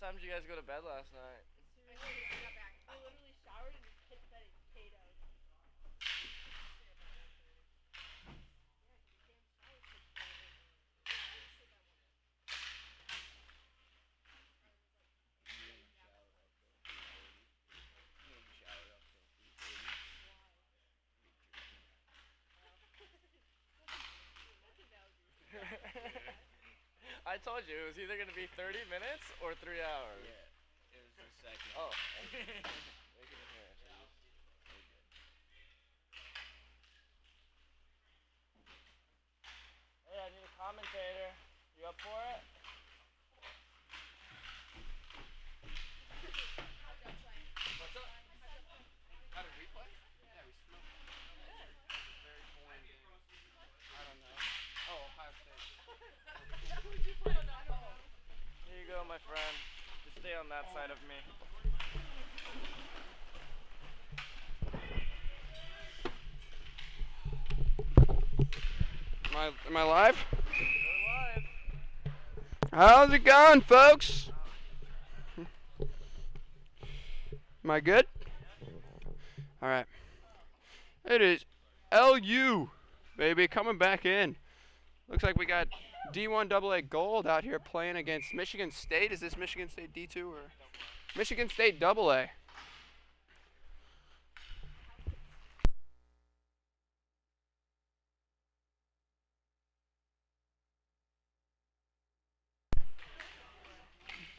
time did you guys go to bed last night? I literally showered and just hit the bed and stayed out. I told you it was either gonna be 30 minutes or 3 hours. Yeah, it was the second. Oh. Make it in here. Hey, I need a commentator. You up for it? What's up? How did we play? Yeah, we smoked. That was a very boring game. I don't know. Oh, Ohio State. Here you go, my friend. Just stay on that side of me. Am I live? You're live. How's it going, folks? Am I good? All right. It is LU, baby, coming back in. Looks like we got D1 AA Gold out here playing against Michigan State. Is this Michigan State D2 or Michigan State AA?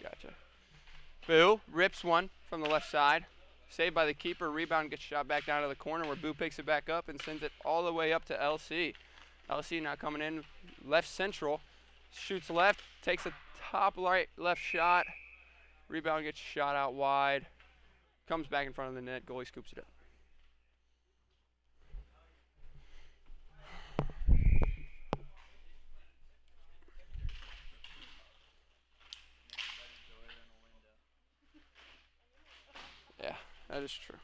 Gotcha. Boo rips one from the left side. Saved by the keeper. Rebound gets shot back down to the corner where Boo picks it back up and sends it all the way up to LC. LC now coming in left central. Shoots left. Takes a top right left shot. Rebound gets shot out wide. Comes back in front of the net. Goalie scoops it up. Yeah, that is true.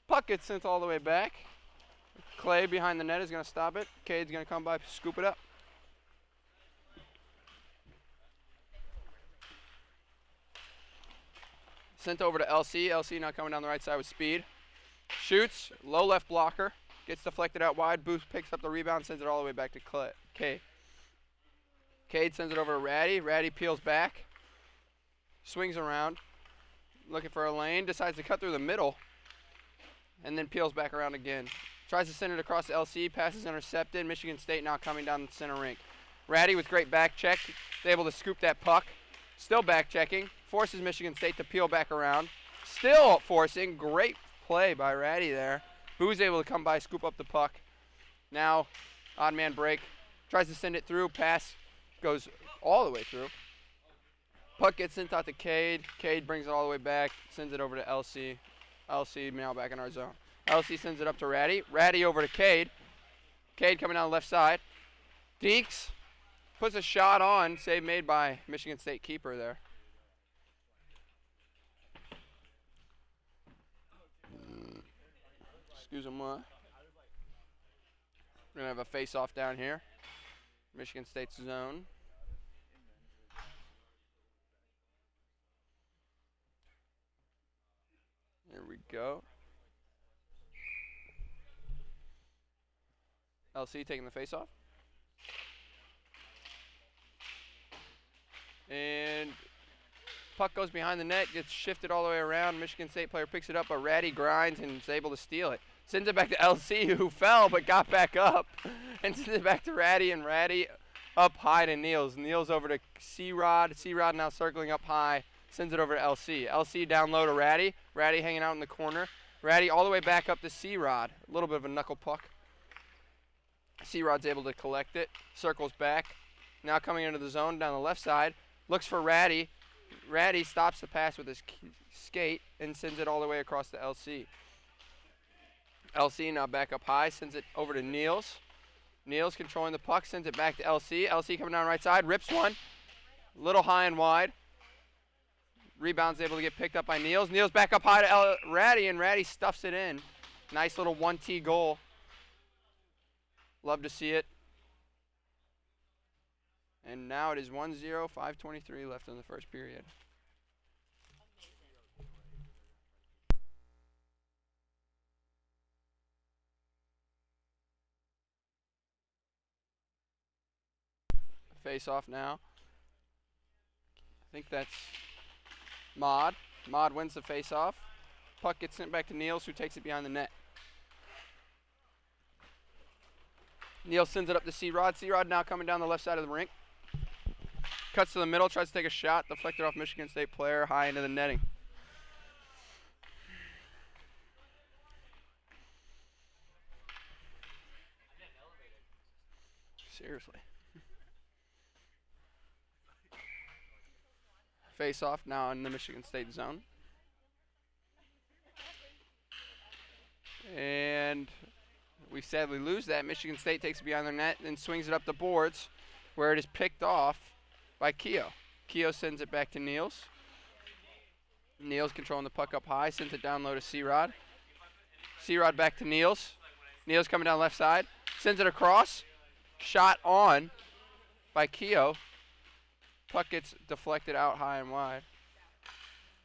Puck gets sent all the way back. Clay behind the net is going to stop it. Cade's going to come by, scoop it up. Sent over to LC. LC now coming down the right side with speed. Shoots, low left blocker. Gets deflected out wide. Booth picks up the rebound, sends it all the way back to Cade. Cade sends it over to Ratty. Ratty peels back. Swings around. Looking for a lane. Decides to cut through the middle. And then peels back around again. Tries to send it across to LC. Passes intercepted. Michigan State now coming down the center rink. Ratty with great back check. Is able to scoop that puck. Still back checking. Forces Michigan State to peel back around. Still forcing. Great play by Ratty there. Boo's able to come by, scoop up the puck. Now, odd man break. Tries to send it through. Pass goes all the way through. Puck gets sent out to Cade. Cade brings it all the way back. Sends it over to LC. LC now back in our zone. LC sends it up to Ratty. Ratty over to Cade. Cade coming down the left side. Deeks puts a shot on. Save made by Michigan State keeper there. Excuse me. We're going to have a face-off down here. Michigan State's zone. Here we go. LC taking the face-off. And puck goes behind the net, gets shifted all the way around. Michigan State player picks it up, but Ratty grinds and is able to steal it. Sends it back to LC, who fell but got back up. And sends it back to Ratty, and Ratty up high to Niels. Niels over to C-Rod. C-Rod now circling up high. Sends it over to LC. LC down low to Ratty. Ratty hanging out in the corner. Ratty all the way back up to C-Rod. A little bit of a knuckle puck. C-Rod's able to collect it. Circles back. Now coming into the zone down the left side. Looks for Ratty. Ratty stops the pass with his skate and sends it all the way across to LC. LC now back up high. Sends it over to Niels. Niels controlling the puck. Sends it back to LC. LC coming down right side. Rips one. Little high and wide. Rebound's able to get picked up by Niels. Niels back up high to Ratty, and Ratty stuffs it in. Nice little 1T goal. Love to see it. And now it is 1-0, 5:23 left in the first period. Face off now. I think that's Mod. Mod wins the face off. Puck gets sent back to Niels, who takes it behind the net. Niels sends it up to C-Rod. C-Rod now coming down the left side of the rink. Cuts to the middle, tries to take a shot, deflected off Michigan State player, high into the netting. Seriously. Face off now in the Michigan State zone. And we sadly lose that. Michigan State takes it behind their net and swings it up the boards where it is picked off by Keogh. Keogh sends it back to Niels. Niels controlling the puck up high, sends it down low to C-Rod. C-Rod back to Niels. Niels coming down left side, sends it across. Shot on by Keogh. Puck gets deflected out high and wide.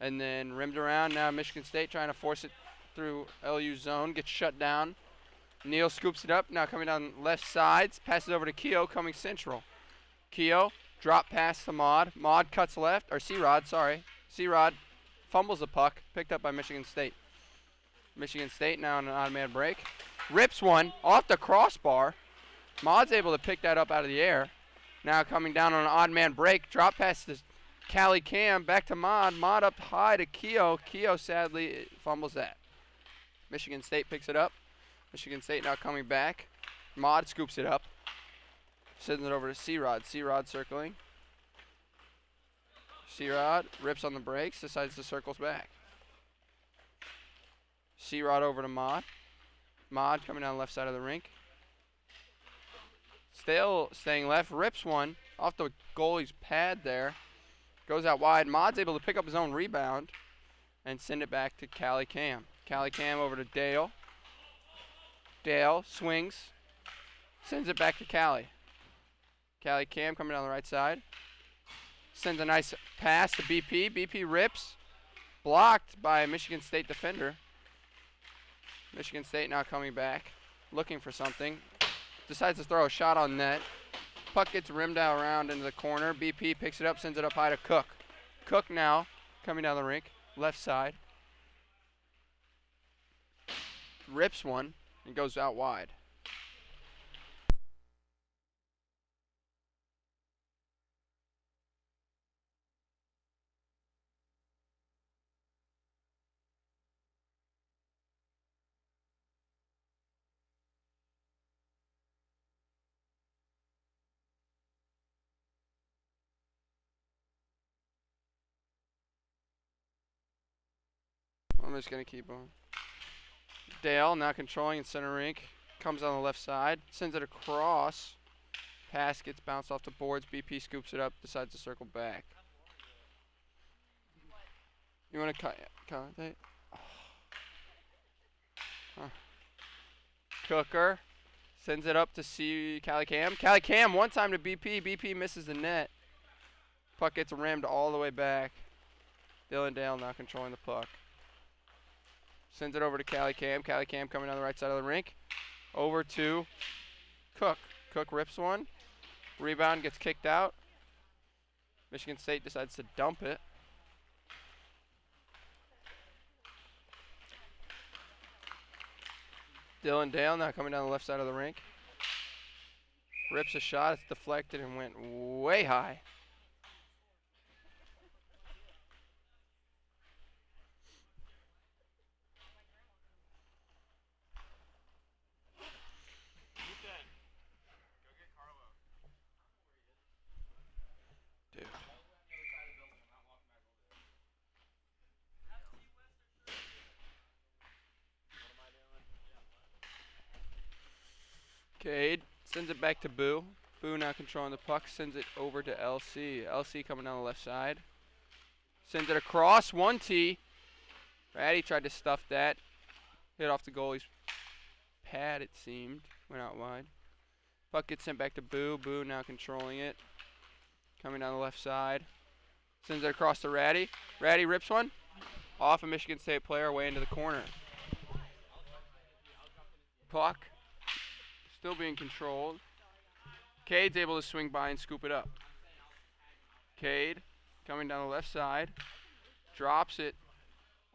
And then rimmed around. Now Michigan State trying to force it through LU zone. Gets shut down. Neal scoops it up. Now coming down left side. Passes over to Keogh coming central. Keogh drop pass to Mod. Mod cuts left. Or C-Rod, sorry. C-Rod fumbles the puck. Picked up by Michigan State. Michigan State now on an odd man break. Rips one off the crossbar. Mod's able to pick that up out of the air. Now coming down on an odd man break. Drop pass to Callie Cam. Back to Mod. Mod up high to Keogh. Keogh sadly fumbles that. Michigan State picks it up. Michigan State now coming back. Mod scoops it up. Sends it over to C-Rod. C-Rod circling. C-Rod rips on the brakes. Decides to circles back. C-Rod over to Mod. Mod coming down the left side of the rink. Still staying left. Rips one off the goalie's pad there. Goes out wide. Mod's able to pick up his own rebound and send it back to Callie Cam. Callie Cam over to Dale. Dale swings. Sends it back to Callie. Callie Cam coming down the right side. Sends a nice pass to BP. BP rips. Blocked by a Michigan State defender. Michigan State now coming back. Looking for something. Decides to throw a shot on net. Puck gets rimmed out around into the corner. BP picks it up, sends it up high to Cook. Cook now coming down the rink. Left side. Rips one and goes out wide. I'm just going to keep on. Dale now controlling in center rink. Comes on the left side. Sends it across. Pass gets bounced off the boards. BP scoops it up. Decides to circle back. You want to commentate? Huh. Cooker. Sends it up to see Callie Cam. Callie Cam one time to BP. BP misses the net. Puck gets rimmed all the way back. Dylan Dale now controlling the puck. Sends it over to Callie Cam. Callie Cam coming down the right side of the rink. Over to Cook. Cook rips one. Rebound gets kicked out. Michigan State decides to dump it. Dylan Dale now coming down the left side of the rink. Rips a shot. It's deflected and went way high. Cade sends it back to Boo. Boo now controlling the puck. Sends it over to LC. LC coming down the left side. Sends it across. 1T. Ratty tried to stuff that. Hit off the goalie's pad, it seemed. Went out wide. Puck gets sent back to Boo. Boo now controlling it. coming down the left side. Sends it across to Ratty. Ratty rips one. Off a Michigan State player away into the corner. Puck still being controlled. Cade's able to swing by and scoop it up. Cade coming down the left side. Drops it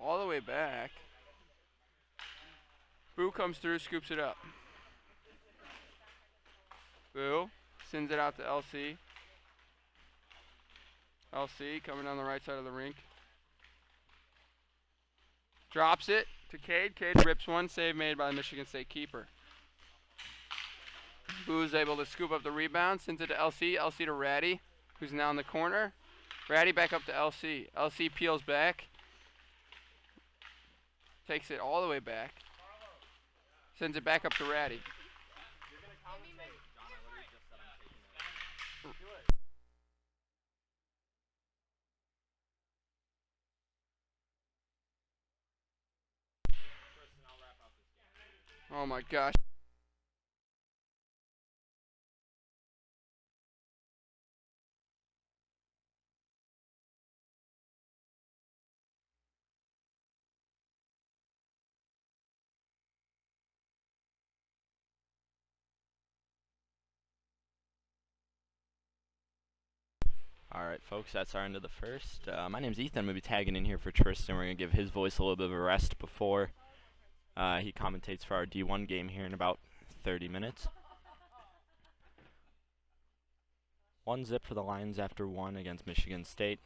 all the way back. Boo comes through, scoops it up. Boo sends it out to LC. LC coming down the right side of the rink. Drops it to Cade. Cade rips one. Save made by the Michigan State keeper. Boo's able to scoop up the rebound. Sends it to LC. LC to Ratty, who's now in the corner. Ratty back up to LC. LC peels back. Takes it all the way back. Sends it back up to Ratty. Oh my gosh. Alright, folks, that's our end of the first. My name's Ethan. I'm going to be tagging in here for Tristan. We're going to give his voice a little bit of a rest before he commentates for our D1 game here in about 30 minutes. 1-0 for the Lions after 1 against Michigan State.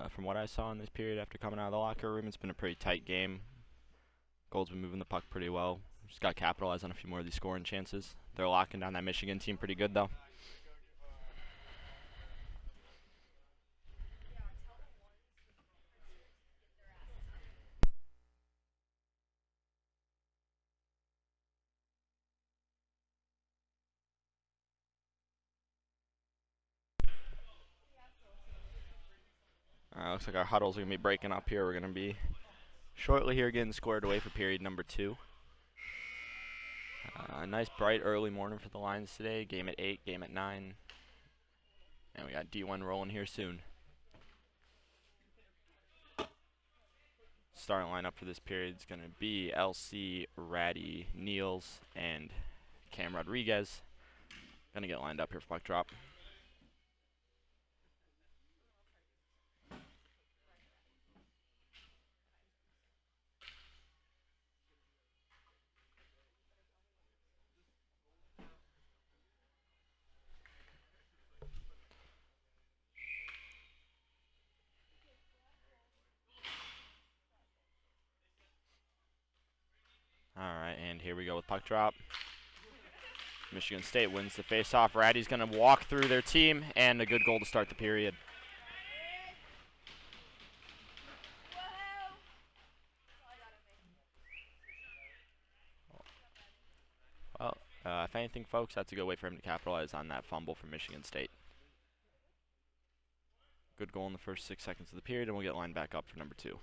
From what I saw in this period after coming out of the locker room, it's been a pretty tight game. Gold's been moving the puck pretty well. Just got to capitalize on a few more of these scoring chances. They're locking down that Michigan team pretty good, though. Looks like our huddles are going to be breaking up here. We're going to be shortly here getting squared away for period number 2. A nice bright early morning for the Lions today. Game at 8, game at 9. And we got D1 rolling here soon. Starting lineup for this period is going to be LC, Ratty, Niels, and Cam Rodriguez. Going to get lined up here for puck drop. Alright, and here we go with puck drop. Michigan State wins the faceoff. Ratty's going to walk through their team, and a good goal to start the period. Well, if anything, folks, that's a good way for him to capitalize on that fumble from Michigan State. Good goal in the first 6 seconds of the period, and we'll get lined back up for number 2.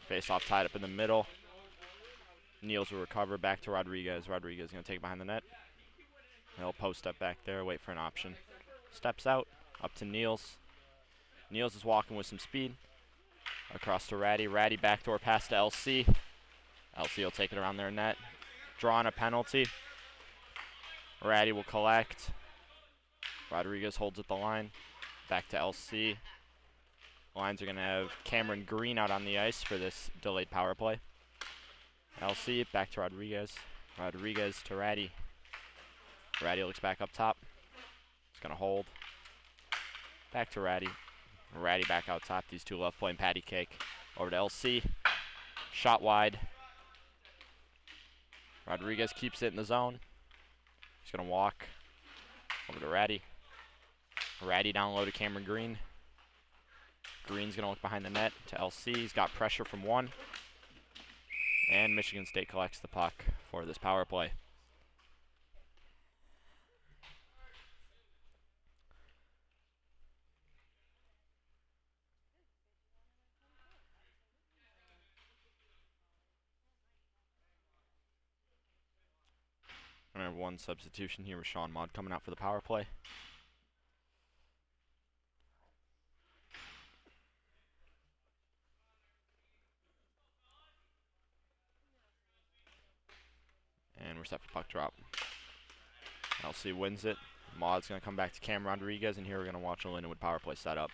Face off tied up in the middle. Niels will recover back to Rodriguez. Rodriguez going to take it behind the net. He'll post up back there, wait for an option. Steps out, up to Niels. Niels is walking with some speed. Across to Ratty. Ratty backdoor pass to LC. LC will take it around their net. Drawing a penalty. Ratty will collect. Rodriguez holds at the line. Back to LC. Lions are going to have Cameron Green out on the ice for this delayed power play. LC back to Rodriguez. Rodriguez to Ratty. Ratty looks back up top. He's going to hold. Back to Ratty. Ratty back out top. These two love playing patty cake. Over to LC. Shot wide. Rodriguez keeps it in the zone. He's going to walk. Over to Ratty. Ratty down low to Cameron Green. Green's going to look behind the net to LC. He's got pressure from 1. And Michigan State collects the puck for this power play. And I have one substitution here with Sean Maud coming out for the power play. And we're set for puck drop. LC wins it. Maud's going to come back to Cam Rodriguez, and here we're going to watch a Lindenwood power play setup.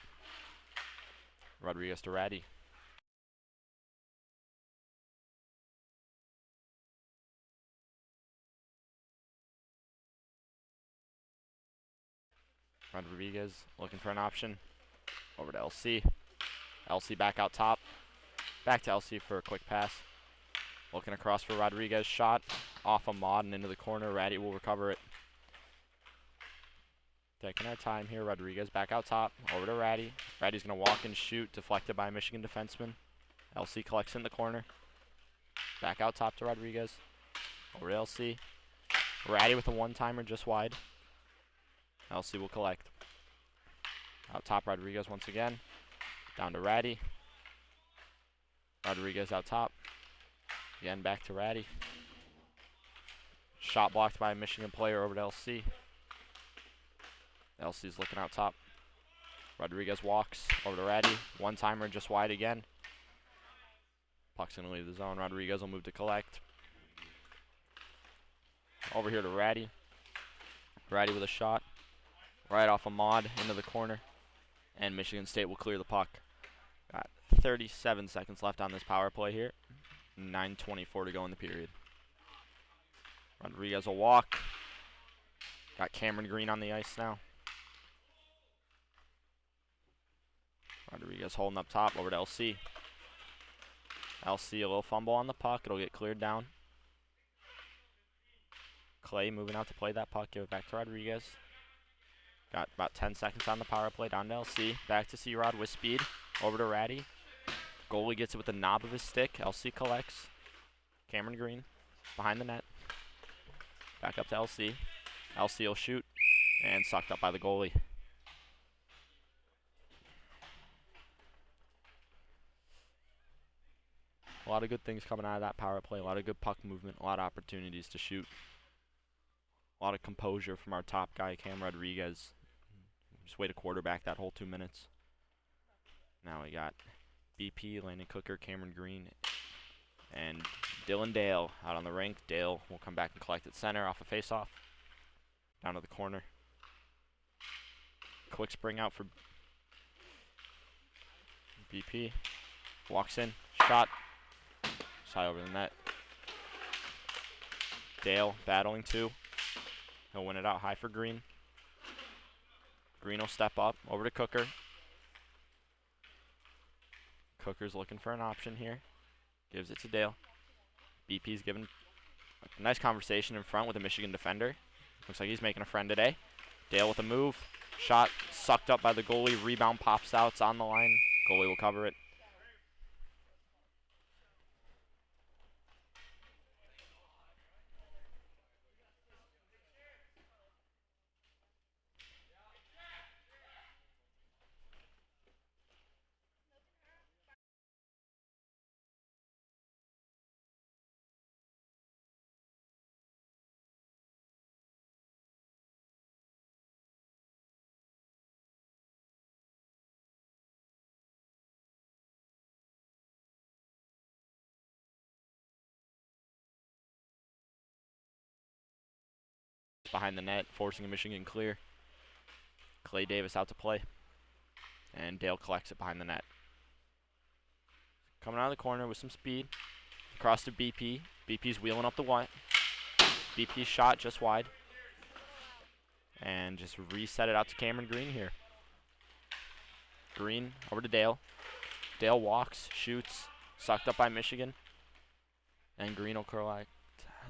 Rodriguez to Ratty. Rodriguez looking for an option. Over to LC. LC back out top. Back to LC for a quick pass. Looking across for Rodriguez. Shot off of Maud and into the corner. Ratty will recover it. Taking our time here. Rodriguez back out top. Over to Ratty. Ratty's going to walk and shoot. Deflected by a Michigan defenseman. LC collects in the corner. Back out top to Rodriguez. Over to LC. Ratty with a one-timer just wide. LC will collect. Out top, Rodriguez once again. Down to Ratty. Rodriguez out top. Again, back to Ratty. Shot blocked by a Michigan player over to LC. LC's looking out top. Rodriguez walks over to Ratty. One-timer just wide again. Puck's going to leave the zone. Rodriguez will move to collect. Over here to Ratty. Ratty with a shot. Right off a Maud into the corner. And Michigan State will clear the puck. Got 37 seconds left on this power play here. 9:24 to go in the period. Rodriguez will walk. Got Cameron Green on the ice now. Rodriguez holding up top over to LC. LC a little fumble on the puck. It'll get cleared down. Clay moving out to play that puck. Give it back to Rodriguez. Got about 10 seconds on the power play. Down to LC. Back to C-Rod with speed. Over to Ratty. Goalie gets it with the knob of his stick. LC collects. Cameron Green behind the net. Back up to LC. LC will shoot. And sucked up by the goalie. A lot of good things coming out of that power play. A lot of good puck movement. A lot of opportunities to shoot. A lot of composure from our top guy, Cam Rodriguez. Just way to quarterback that whole 2 minutes. Now we got BP, Landon Cooker, Cameron Green, and Dylan Dale out on the rink. Dale will come back and collect at center off a faceoff. Down to the corner. Quick spring out for BP. Walks in. Shot. Just high over the net. Dale battling two. He'll win it out high for Green. Green will step up over to Cooker. Cooker's looking for an option here. Gives it to Dale. BP's giving a nice conversation in front with a Michigan defender. Looks like he's making a friend today. Dale with a move. Shot sucked up by the goalie. Rebound pops out. It's on the line. Goalie will cover it. Behind the net, forcing a Michigan clear. Clay Davis out to play. And Dale collects it behind the net. Coming out of the corner with some speed. Across to BP. BP's wheeling up the white. BP's shot just wide. And just reset it out to Cameron Green here. Green over to Dale. Dale walks, shoots. Sucked up by Michigan. And Green will collect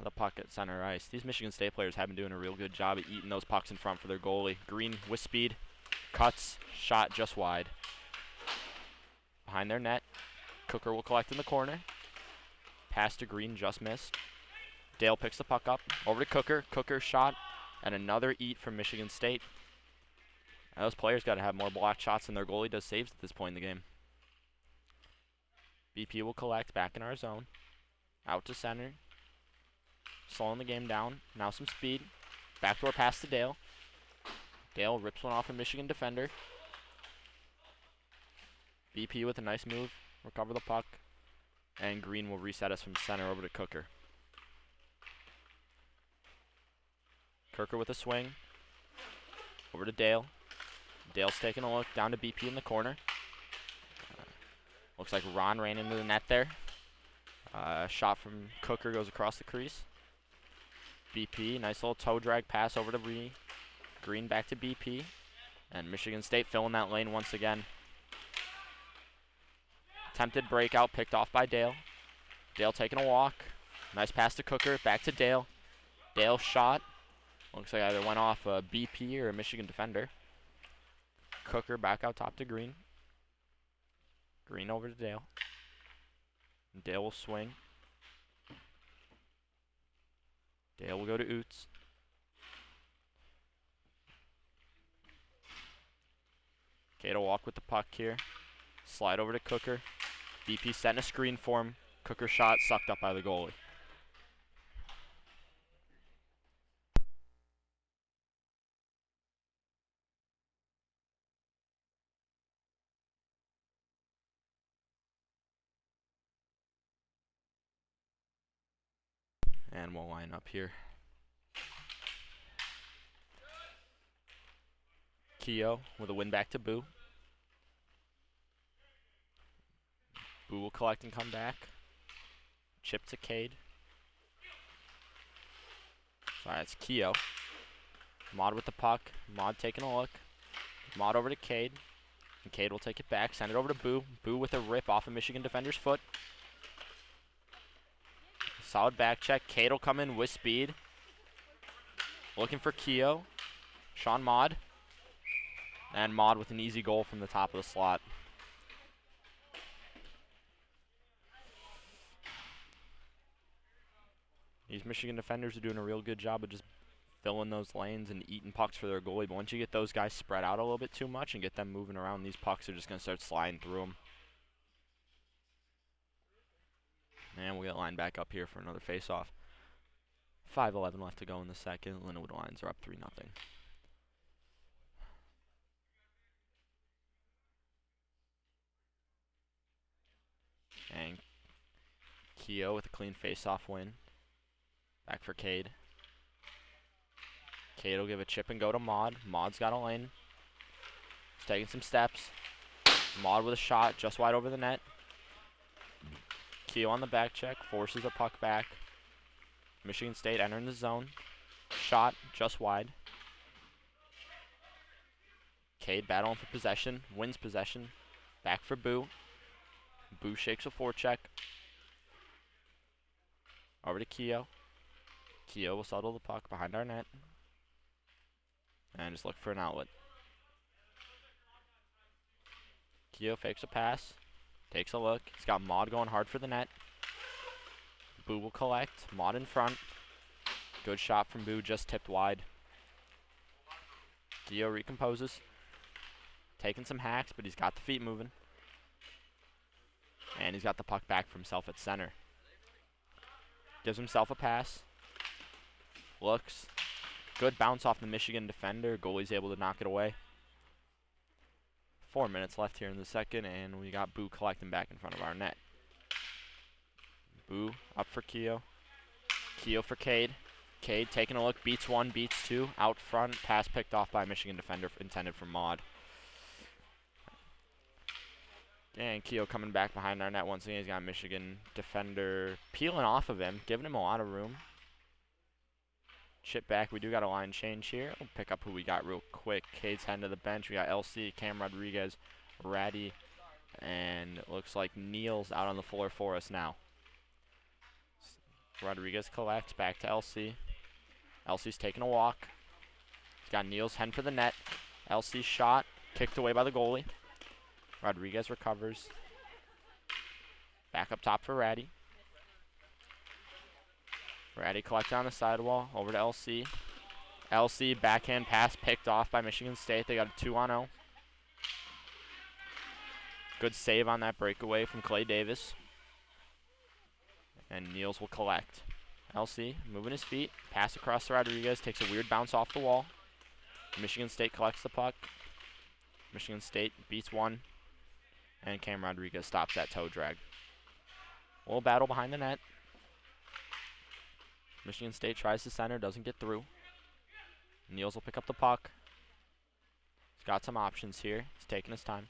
the puck at center ice. These Michigan State players have been doing a real good job at eating those pucks in front for their goalie. Green with speed, cuts, shot just wide. Behind their net, Cooker will collect in the corner. Pass to Green, just missed. Dale picks the puck up, over to Cooker. Cooker shot, and another eat from Michigan State. Now those players got to have more blocked shots than their goalie does saves at this point in the game. BP will collect back in our zone. Out to center. slowing the game down. Now some speed. Backdoor pass to Dale. Dale rips one off a Michigan defender. BP with a nice move. Recover the puck. And Green will reset us from center over to Cooker. Cooker with a swing. Over to Dale. Dale's taking a look down to BP in the corner. Looks like Ron ran into the net there. Shot from Cooker goes across the crease. BP, nice little toe drag pass over to Green back to BP. And Michigan State filling that lane once again. Attempted breakout picked off by Dale. Dale taking a walk. Nice pass to Cooker, back to Dale. Dale shot. Looks like either went off a BP or a Michigan defender. Cooker back out top to Green. Green over to Dale. Dale will swing. Dale will go to Oots. Cato walk with the puck here. Slide over to Cooker. BP setting a screen for him. Cooker shot sucked up by the goalie. And we'll line up here. Keogh with a win back to Boo. Boo will collect and come back. Chip to Cade. Sorry, it's Keogh. Mod with the puck. Mod taking a look. Mod over to Cade. And Cade will take it back. Send it over to Boo. Boo with a rip off a Michigan defender's foot. Solid back check. Cade will come in with speed. Looking for Keogh. Sean Mod. And Mod with an easy goal from the top of the slot. These Michigan defenders are doing a real good job of just filling those lanes and eating pucks for their goalie. But once you get those guys spread out a little bit too much and get them moving around, these pucks are just going to start sliding through them. And we'll get lined back up here for another face-off. 5:11 left to go in the second. Linwood Lions are up 3-0. And Keogh with a clean face-off win. Back for Cade. Cade will give a chip and go to Mod. Mod's got a lane. He's taking some steps. Mod with a shot just wide over the net. Keogh on the back check. Forces a puck back. Michigan State entering the zone. Shot just wide. Cade battling for possession. Wins possession. Back for Boo. Boo shakes a forecheck. Over to Keogh. Keogh will settle the puck behind our net. And just look for an outlet. Keogh fakes a pass. Takes a look. He's got Mod going hard for the net. Boo will collect. Mod in front. Good shot from Boo, just tipped wide. Keogh recomposes. Taking some hacks, but he's got the feet moving. And he's got the puck back for himself at center. Gives himself a pass. Looks. Good bounce off the Michigan defender. Goalie's able to knock it away. 4 minutes left here in the second, and we got Boo collecting back in front of our net. Boo up for Keogh. Keogh for Cade. Cade taking a look. Beats one, beats two. Out front. Pass picked off by a Michigan defender intended for Mod. And Keogh coming back behind our net once again. He's got a Michigan defender peeling off of him, giving him a lot of room. Chip back. We do got a line change here. We'll pick up who we got real quick. Cade's heading to the bench. We got LC, Cam Rodriguez, Ratty, and it looks like Neal's out on the floor for us now. Rodriguez collects back to LC. LC's taking a walk. He's got Neal's heading for the net. LC's shot, kicked away by the goalie. Rodriguez recovers. Back up top for Ratty. Ratty collected on the sidewall. Over to LC. LC backhand pass picked off by Michigan State. They got a 2-on-0. Good save on that breakaway from Clay Davis. And Niels will collect. LC moving his feet. Pass across to Rodriguez. Takes a weird bounce off the wall. Michigan State collects the puck. Michigan State beats one. And Cam Rodriguez stops that toe drag. A little battle behind the net. Michigan State tries to center. Doesn't get through. Niels will pick up the puck. He's got some options here. He's taking his time.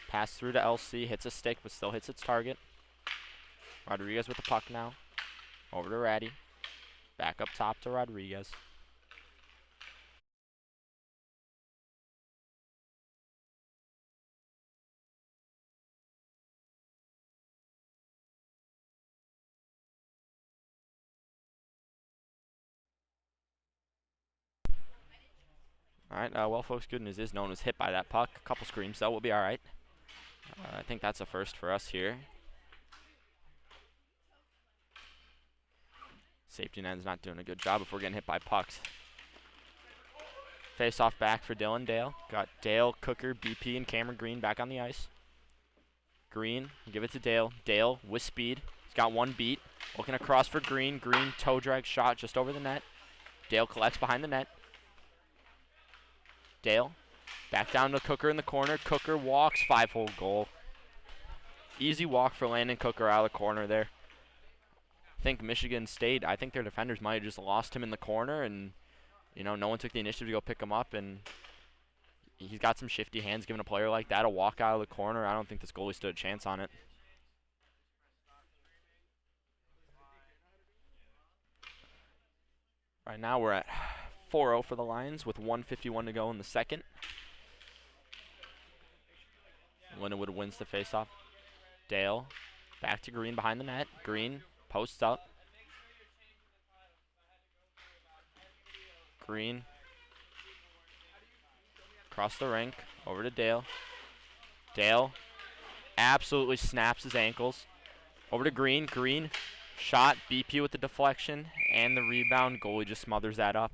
Pass through to LC. Hits a stick, but still hits its target. Rodriguez with the puck now. Over to Ratty. Back up top to Rodriguez. All right, well, folks, good news is no one was hit by that puck. A couple screams, though. We'll be all right. I think that's a first for us here. Safety net's not doing a good job if we're getting hit by pucks. Face off back for Dylan Dale. Got Dale, Cooker, BP, and Cameron Green back on the ice. Green, give it to Dale. Dale with speed. He's got one beat. Looking across for Green. Green toe drag shot just over the net. Dale collects behind the net. Dale back down to Cooker in the corner. Cooker walks, 5-hole goal. Easy walk for Landon Cooker out of the corner there. I think Michigan State, I think their defenders might have just lost him in the corner, and you know, no one took the initiative to go pick him up, and he's got some shifty hands giving a player like that a walk out of the corner. I don't think this goalie stood a chance on it. Right now we're at 4-0 for the Lions with 1:51 to go in the second. Lindenwood wins the faceoff. Dale back to Green behind the net. Green posts up. Green across the rink over to Dale. Dale absolutely snaps his ankles. Over to Green. Green shot. BP with the deflection and the rebound. Goalie just smothers that up.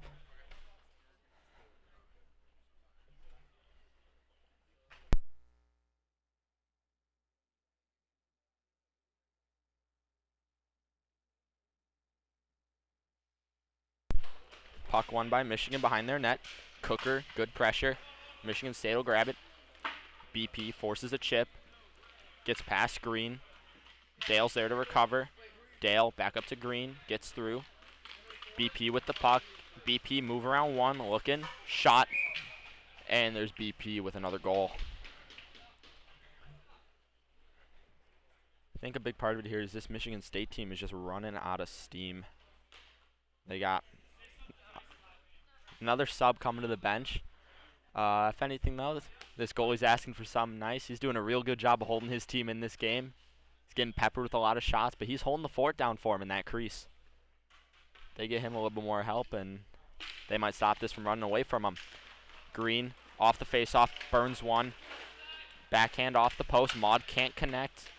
Puck won by Michigan behind their net. Cooker, good pressure. Michigan State will grab it. BP forces a chip. Gets past Green. Dale's there to recover. Dale back up to Green. Gets through. BP with the puck. BP move around one. Looking. Shot. And there's BP with another goal. I think a big part of it here is this Michigan State team is just running out of steam. They got another sub coming to the bench. If anything, though, this goalie's asking for something nice. He's doing a real good job of holding his team in this game. He's getting peppered with a lot of shots, but he's holding the fort down for him in that crease. They get him a little bit more help, and they might stop this from running away from him. Green off the faceoff, burns one. Backhand off the post. Maud can't connect.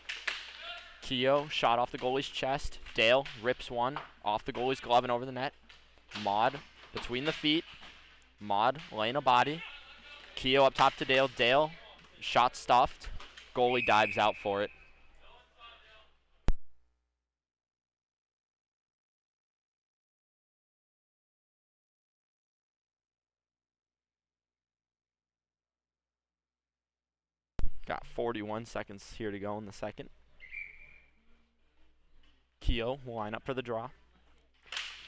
Keogh shot off the goalie's chest. Dale rips one off the goalie's glove and over the net. Maud between the feet. Maud laying a body. Keogh up top to Dale. Dale, shot stuffed. Goalie dives out for it. Got 41 seconds here to go in the second. Keogh will line up for the draw.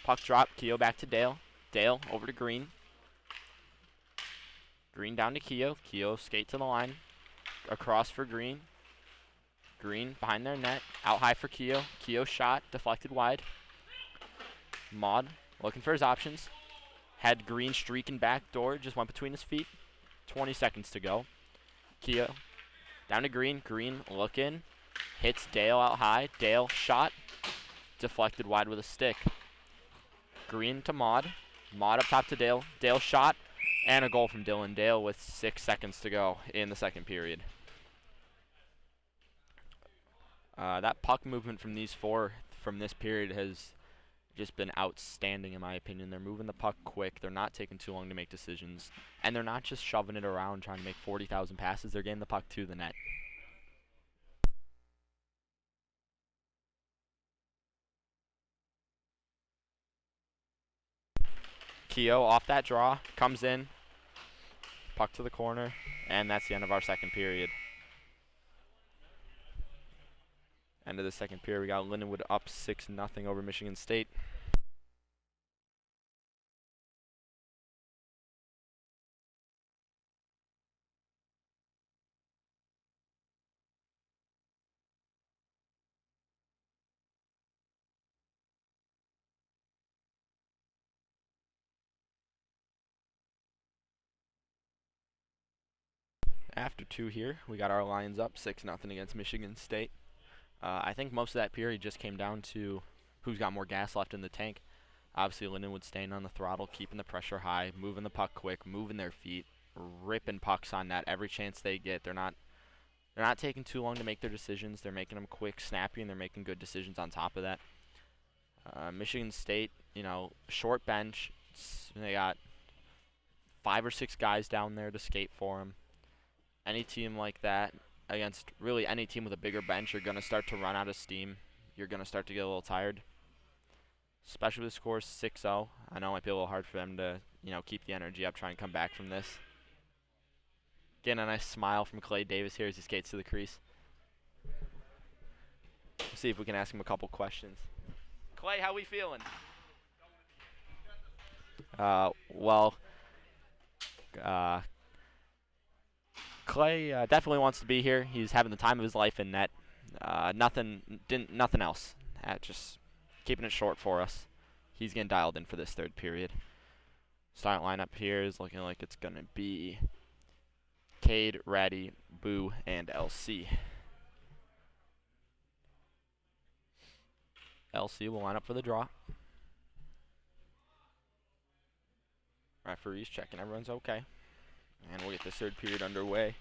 Puck drop. Keogh back to Dale. Dale over to Green. Green down to Keogh. Keogh skate to the line. Across for Green. Green behind their net. Out high for Keogh. Keogh shot. Deflected wide. Maud looking for his options. Had Green streaking back door. Just went between his feet. 20 seconds to go. Keogh down to Green. Green looking. Hits Dale out high. Dale shot. Deflected wide with a stick. Green to Maud. Maud up top to Dale. Dale shot. And a goal from Dylan Dale with 6 seconds to go in the second period. That puck movement from these four from this period has just been outstanding in my opinion. They're moving the puck quick. They're not taking too long to make decisions. And they're not just shoving it around trying to make 40,000 passes. They're getting the puck to the net. Keogh off that draw, comes in, puck to the corner, and that's the end of our second period. End of the second period, we got Lindenwood up 6-0 over Michigan State. After 2 here, we got our Lions up 6-0 against Michigan State. I think most of that period just came down to who's got more gas left in the tank. Obviously, Lindenwood staying on the throttle, keeping the pressure high, moving the puck quick, moving their feet, ripping pucks on net every chance they get. They're not taking too long to make their decisions. They're making them quick, snappy, and they're making good decisions on top of that. Michigan State, short bench. They got 5 or 6 guys down there to skate for them. Any team like that against really any team with a bigger bench, you're going to start to run out of steam. You're going to start to get a little tired. Especially with the score 6-0. I know it might be a little hard for them to, keep the energy up, try and come back from this. Getting a nice smile from Clay Davis here as he skates to the crease. Let's see if we can ask him a couple questions. Clay, how we feeling? Clay definitely wants to be here. He's having the time of his life in net. Nothing else. Just keeping it short for us. He's getting dialed in for this third period. Starting lineup here is looking like it's going to be Cade, Ratty, Boo, and LC. LC will line up for the draw. Referee's checking everyone's okay. And we'll get this third period underway.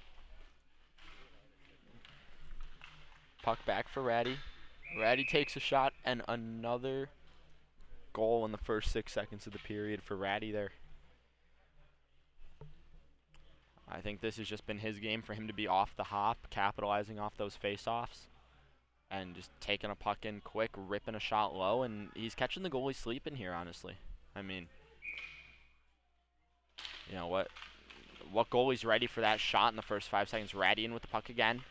Puck back for Ratty. Ratty takes a shot, and another goal in the first 6 seconds of the period for Ratty there. I think this has just been his game for him to be off the hop, capitalizing off those face-offs, and just taking a puck in quick, ripping a shot low, and he's catching the goalie sleeping here, honestly. I mean, what goalie's ready for that shot in the first 5 seconds? Ratty in with the puck again.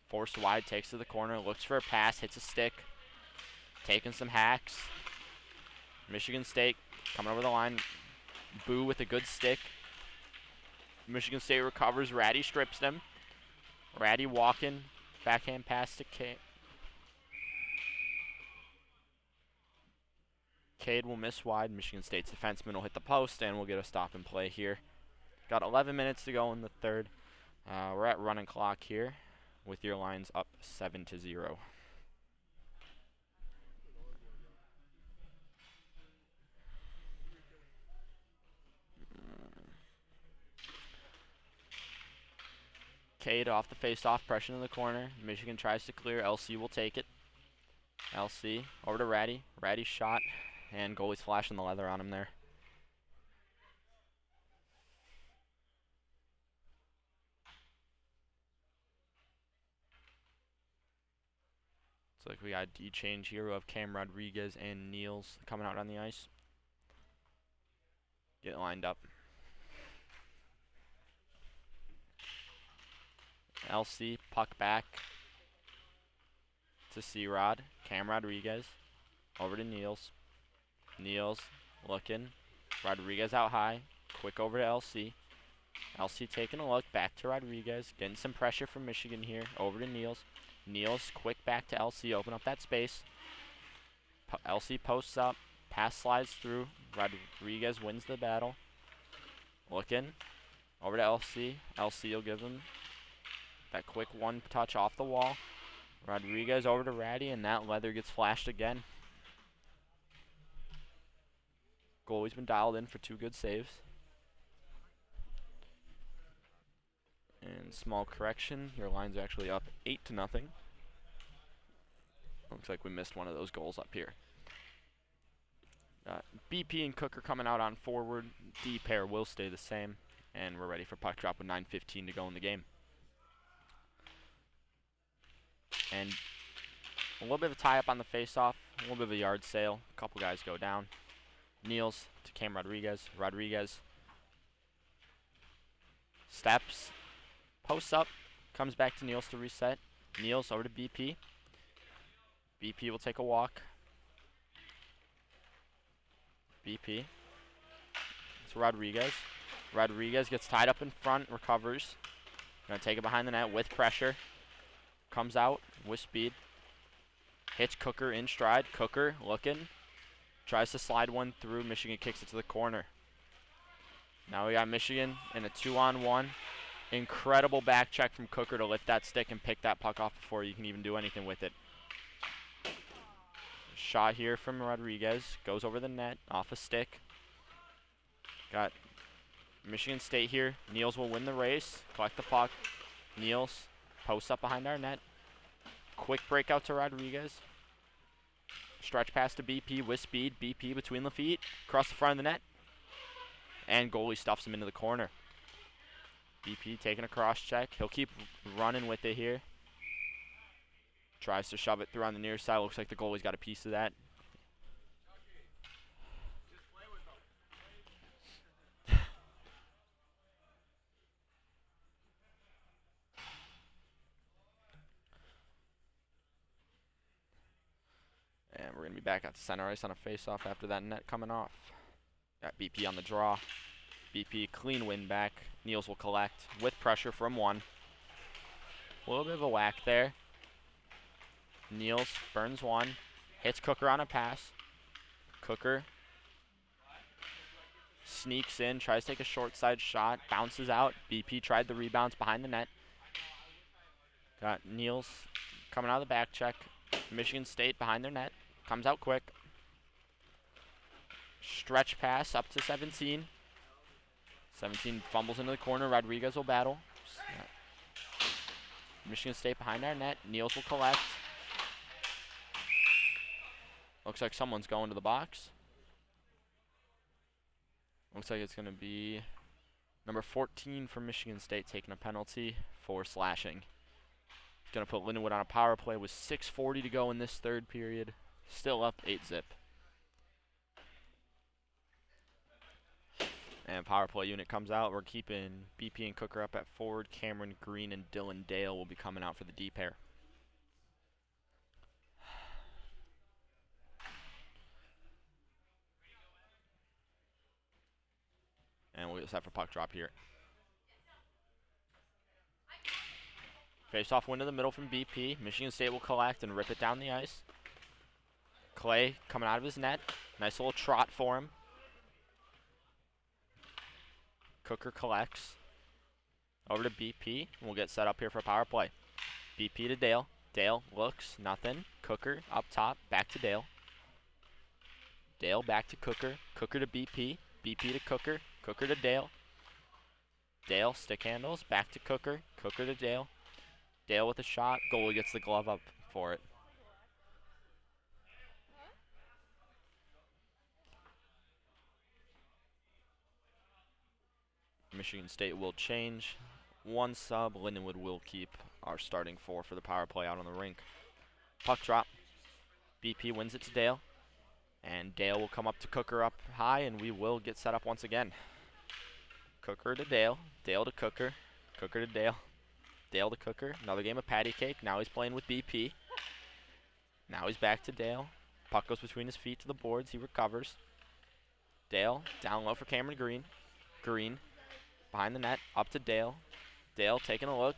Forced wide, takes to the corner, looks for a pass, hits a stick, taking some hacks. Michigan State coming over the line. Boo with a good stick. Michigan State recovers. Ratty strips them. Ratty walking. Backhand pass to Cade. Cade will miss wide. Michigan State's defenseman will hit the post, and we'll get a stop and play here. Got 11 minutes to go in the third. We're at running clock here with your lines up 7-0. Cade off the face-off, pressure in the corner. Michigan tries to clear. LC will take it. LC over to Ratty. Ratty's shot, and goalie's flashing the leather on him there. Looks like we got a D change here of Cam Rodriguez and Niels coming out on the ice. Get lined up. LC, puck back to C-Rod. Cam Rodriguez over to Niels. Niels looking. Rodriguez out high. Quick over to LC. LC taking a look. Back to Rodriguez. Getting some pressure from Michigan here. Over to Niels. Niels quick back to LC. Open up that space. LC posts up. Pass slides through. Rodriguez wins the battle. Looking. Over to LC. LC will give him that quick one touch off the wall. Rodriguez over to Ratty, and that leather gets flashed again. Goalie's been dialed in for 2 good saves. And small correction, your line's actually up 8-0. Looks like we missed one of those goals up here. BP and Cook are coming out on forward. D pair will stay the same, and we're ready for puck drop with 9:15 to go in the game. And a little bit of a tie-up on the face-off, a little bit of a yard sale. A couple guys go down. Niels to Cam Rodriguez. Rodriguez steps, posts up, comes back to Niels to reset. Niels over to BP. BP will take a walk. BP. It's Rodriguez. Rodriguez gets tied up in front, recovers. Gonna take it behind the net with pressure. Comes out with speed. Hits Cooker in stride. Cooker looking. Tries to slide one through. Michigan kicks it to the corner. Now we got Michigan in a 2-on-1. Incredible back check from Cooker to lift that stick and pick that puck off before you can even do anything with it. Shot here from Rodriguez. Goes over the net. Off a stick. Got Michigan State here. Niels will win the race. Collect the puck. Niels posts up behind our net. Quick breakout to Rodriguez. Stretch pass to BP with speed. BP between the feet. Across the front of the net. And goalie stuffs him into the corner. BP taking a cross check. He'll keep running with it here. Tries to shove it through on the near side. Looks like the goalie's got a piece of that. And we're going to be back at the center ice on a face-off after that net coming off. Got BP on the draw. BP clean win back. Niels will collect with pressure from one. A little bit of a whack there. Niels burns one. Hits Cooker on a pass. Cooker sneaks in, tries to take a short side shot, bounces out. BP tried the rebounds behind the net. Got Niels coming out of the back check. Michigan State behind their net. Comes out quick. Stretch pass up to 17. 17 fumbles into the corner. Rodriguez will battle. Michigan State behind our net. Niels will collect. Looks like someone's going to the box. Looks like it's going to be number 14 from Michigan State taking a penalty for slashing. It's going to put Lindenwood on a power play with 6:40 to go in this third period. Still up 8-zip. And power play unit comes out. We're keeping BP and Cooker up at forward. Cameron Green and Dylan Dale will be coming out for the D pair. And we'll get set for puck drop here. Face-off win to the middle from BP. Michigan State will collect and rip it down the ice. Clay coming out of his net. Nice little trot for him. Cooker collects. Over to BP. We'll get set up here for a power play. BP to Dale. Dale looks. Nothing. Cooker up top. Back to Dale. Dale back to Cooker. Cooker to BP. BP to Cooker. Cooker to Dale. Dale stick handles. Back to Cooker. Cooker to Dale. Dale with a shot. Goalie gets the glove up for it. Michigan State will change. One sub. Lindenwood will keep our starting four for the power play out on the rink. Puck drop. BP wins it to Dale. And Dale will come up to Cooker up high, and we will get set up once again. Cooker to Dale. Dale to Cooker. Cooker to Dale. Dale to Cooker. Another game of patty cake. Now he's playing with BP. Now he's back to Dale. Puck goes between his feet to the boards. He recovers. Dale down low for Cameron Green. Green behind the net. Up to Dale. Dale taking a look.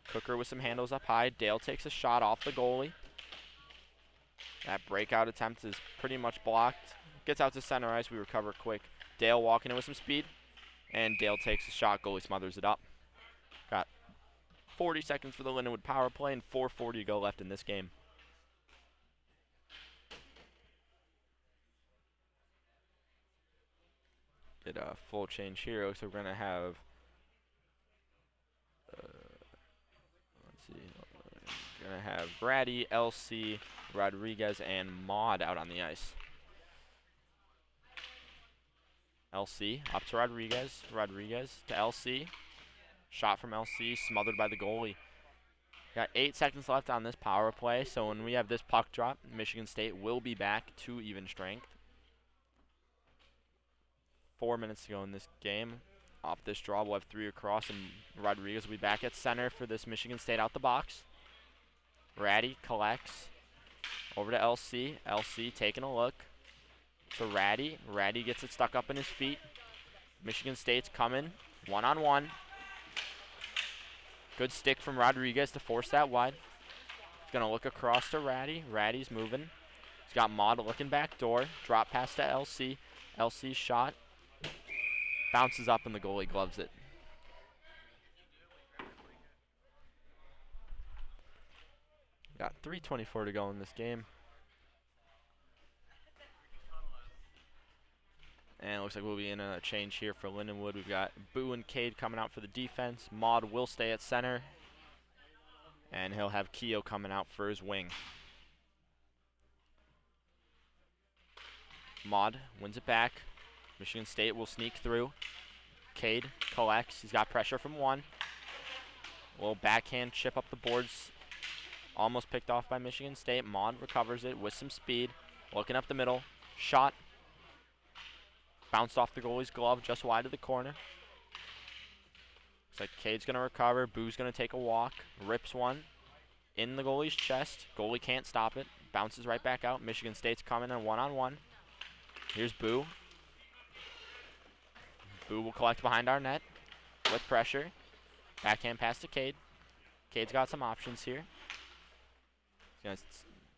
Cooker with some handles up high. Dale takes a shot off the goalie. That breakout attempt is pretty much blocked. Gets out to center ice. We recover quick. Dale walking in with some speed. And Dale takes a shot. Goalie smothers it up. Got 40 seconds for the Lindenwood power play and 4:40 to go left in this game. Did a full change here. So we're going to have, let's see, we're going to have Brady, LC, Rodriguez, and Maud out on the ice. LC up to Rodriguez. Rodriguez to LC. Shot from LC, smothered by the goalie. Got 8 seconds left on this power play, so when we have this puck drop, Michigan State will be back to even strength. 4 minutes to go in this game. Off this draw, we'll have 3 across, and Rodriguez will be back at center for this Michigan State out the box. Ratty collects over to LC. LC taking a look to Ratty. Ratty gets it stuck up in his feet. Michigan State's coming one-on-one. Good stick from Rodriguez to force that wide. He's going to look across to Ratty. Ratty's moving. He's got Maud looking back door. Drop pass to LC. LC's shot. Bounces up and the goalie gloves it. Got 3:24 to go in this game. And it looks like we'll be in a change here for Lindenwood. We've got Boo and Cade coming out for the defense. Maud will stay at center. And he'll have Keogh coming out for his wing. Maud wins it back. Michigan State will sneak through. Cade collects. He's got pressure from one. A little backhand chip up the boards. Almost picked off by Michigan State. Maud recovers it with some speed. Looking up the middle. Shot. Bounced off the goalie's glove just wide of the corner. Looks like Cade's going to recover. Boo's going to take a walk. Rips one in the goalie's chest. Goalie can't stop it. Bounces right back out. Michigan State's coming in one-on-one. Here's Boo. Boo will collect behind our net with pressure. Backhand pass to Cade. Cade's got some options here. He's going to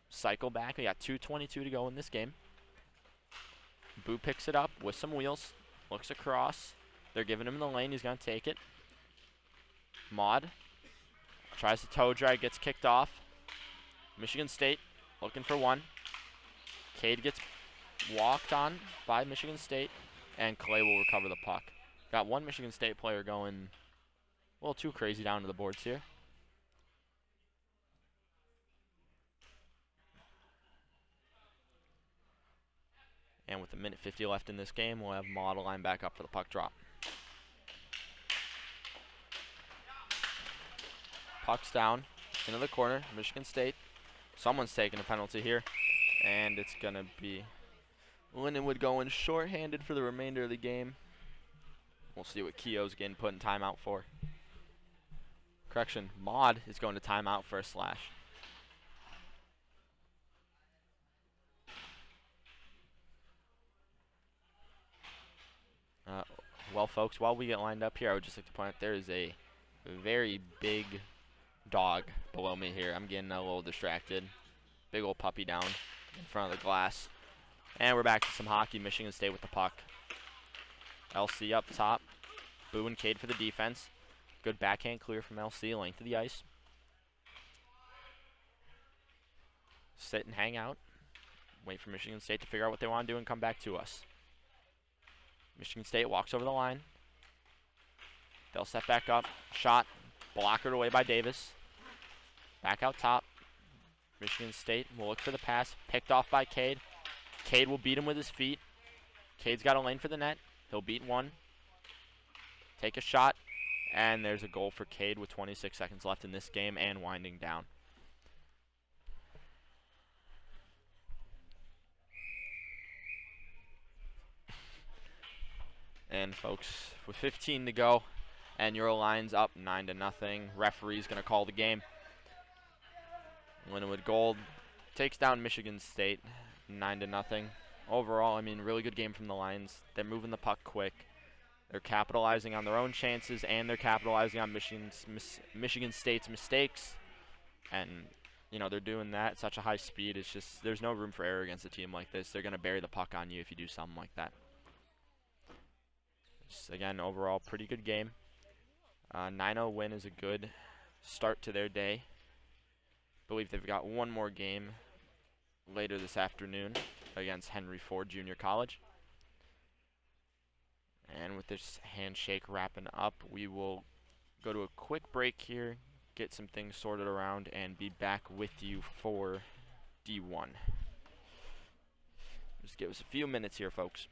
cycle back. We got 2:22 to go in this game. Boo picks it up with some wheels. Looks across. They're giving him the lane. He's going to take it. Maud tries to toe drag. Gets kicked off. Michigan State looking for one. Cade gets walked on by Michigan State. And Clay will recover the puck. Got one Michigan State player going a little too crazy down to the boards here. And with 1:50 left in this game, we'll have Maud line back up for the puck drop. Puck's down into the corner. Michigan State. Someone's taking a penalty here. And it's going to be Lindenwood going shorthanded for the remainder of the game. We'll see what Keogh's getting put in timeout for. Correction, Maud is going to timeout for a slash. Well, folks, while we get lined up here, I would just like to point out there is a very big dog below me here. I'm getting a little distracted. Big old puppy down in front of the glass. And we're back to some hockey. Michigan State with the puck. LC up top. Boo and Cade for the defense. Good backhand clear from LC, length of the ice. Sit and hang out. Wait for Michigan State to figure out what they want to do and come back to us. Michigan State walks over the line. They'll set back up. Shot. Blockered away by Davis. Back out top. Michigan State will look for the pass. Picked off by Cade. Cade will beat him with his feet. Cade's got a lane for the net. He'll beat one. Take a shot. And there's a goal for Cade with 26 seconds left in this game and winding down. And folks, with 15 to go, and your line's up 9-0. Referee's going to call the game. Lindenwood Gold takes down Michigan State 9-0. Overall, I mean, really good game from the Lions. They're moving the puck quick. They're capitalizing on their own chances, and they're capitalizing on Michigan State's mistakes. And, you know, they're doing that at such a high speed. It's just, there's no room for error against a team like this. They're going to bury the puck on you if you do something like that. Again, overall, pretty good game. 9-0 win is a good start to their day. I believe they've got one more game later this afternoon against Henry Ford Junior College. And with this handshake wrapping up, we will go to a quick break here, get some things sorted around, and be back with you for D1. Just give us a few minutes here, folks.